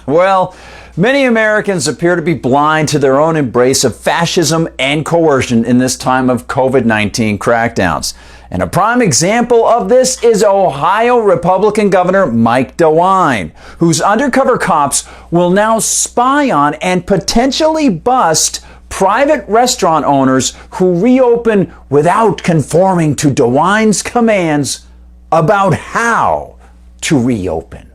Well, many Americans appear to be blind to their own embrace of fascism and coercion in this time of COVID-19 crackdowns. And a prime example of this is Ohio Republican Governor Mike DeWine, whose undercover cops will now spy on and potentially bust private restaurant owners who reopen without conforming to DeWine's commands about how to reopen.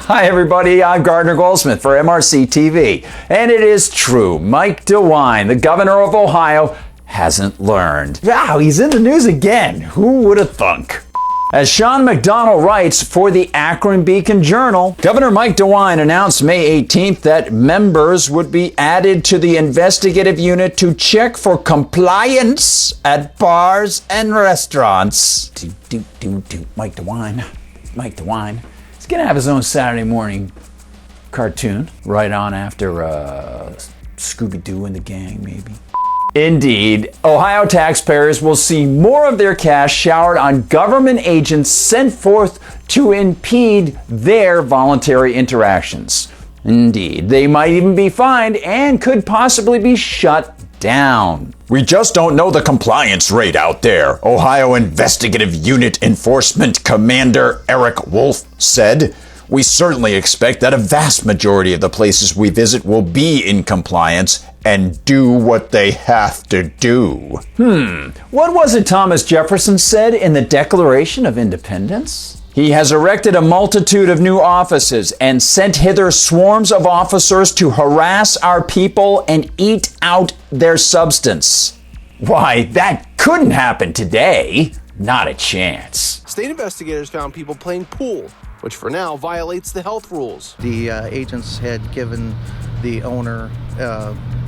Hi everybody, I'm Gardner Goldsmith for MRCTV. And it is true, Mike DeWine, the governor of Ohio, hasn't learned. Wow, he's in the news again. Who would have thunk? As Sean McDonald writes for the Akron Beacon Journal, Governor Mike DeWine announced May 18th that members would be added to the investigative unit to check for compliance at bars and restaurants. Mike DeWine. He's going to have his own Saturday morning cartoon right on after Scooby-Doo and the Gang, maybe. Indeed, Ohio taxpayers will see more of their cash showered on government agents sent forth to impede their voluntary interactions. Indeed, they might even be fined and could possibly be shut down. We just don't know the compliance rate out there, Ohio Investigative Unit Enforcement Commander Eric Wolf said. We certainly expect that a vast majority of the places we visit will be in compliance and do what they have to do. What was it Thomas Jefferson said in the Declaration of Independence? He has erected a multitude of new offices and sent hither swarms of officers to harass our people and eat out their substance. Why, that couldn't happen today. Not a chance. State investigators found people playing pool, which for now violates the health rules. The agents had given the owner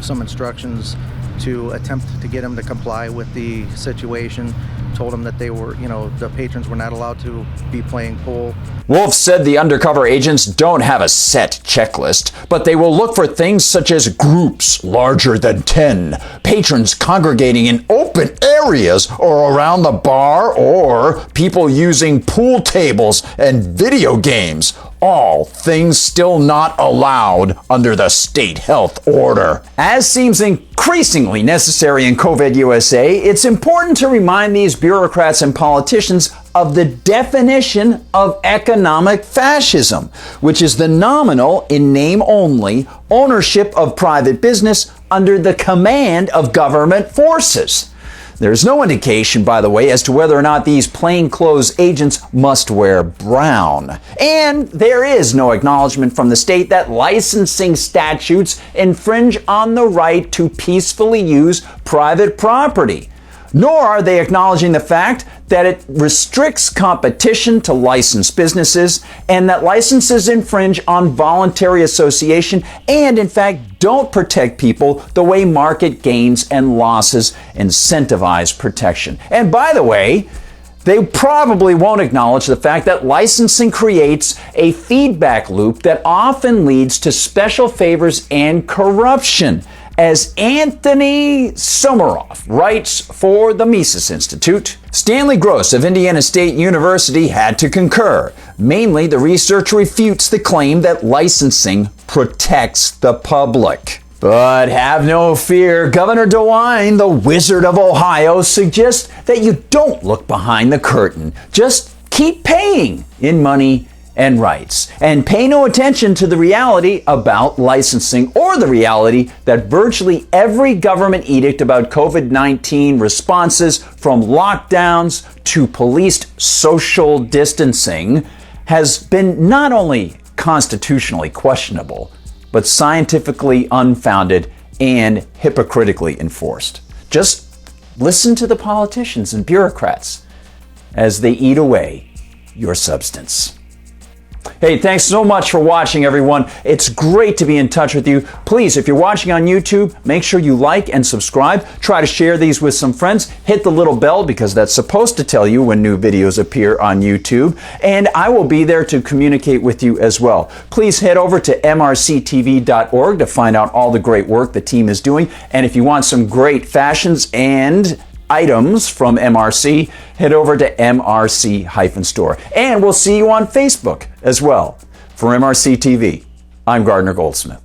some instructions to attempt to get him to comply with the situation. Told him that they were, the patrons were not allowed to be playing pool. Wolf said the undercover agents don't have a set checklist, but they will look for things such as groups larger than 10, patrons congregating in open areas or around the bar, or people using pool tables and video games. All things still not allowed under the state health order. As seems increasingly necessary in COVID USA, it's important to remind these bureaucrats and politicians of the definition of economic fascism, which is the nominal, in name only, ownership of private business under the command of government forces. There's no indication, by the way, as to whether or not these plainclothes agents must wear brown. And there is no acknowledgement from the state that licensing statutes infringe on the right to peacefully use private property. Nor are they acknowledging the fact that it restricts competition to licensed businesses and that licenses infringe on voluntary association and, in fact, don't protect people the way market gains and losses incentivize protection. And by the way, they probably won't acknowledge the fact that licensing creates a feedback loop that often leads to special favors and corruption. As Anthony Someroff writes for the Mises Institute, Stanley Gross of Indiana State University had to concur. Mainly, the research refutes the claim that licensing protects the public. But have no fear, Governor DeWine, the Wizard of Ohio, suggests that you don't look behind the curtain. Just keep paying in money and rights, and pay no attention to the reality about licensing or the reality that virtually every government edict about COVID-19 responses, from lockdowns to policed social distancing, has been not only constitutionally questionable, but scientifically unfounded and hypocritically enforced. Just listen to the politicians and bureaucrats as they eat away your substance. Hey, thanks so much for watching, everyone. It's great to be in touch with you. Please, if you're watching on YouTube, make sure you like and subscribe. Try to share these with some friends. Hit the little bell because that's supposed to tell you when new videos appear on YouTube. And I will be there to communicate with you as well. Please head over to MRCTV.org to find out all the great work the team is doing. And if you want some great fashions and items from MRC, head over to MRC-store. And we'll see you on Facebook as well. For MRC TV, I'm Gardner Goldsmith.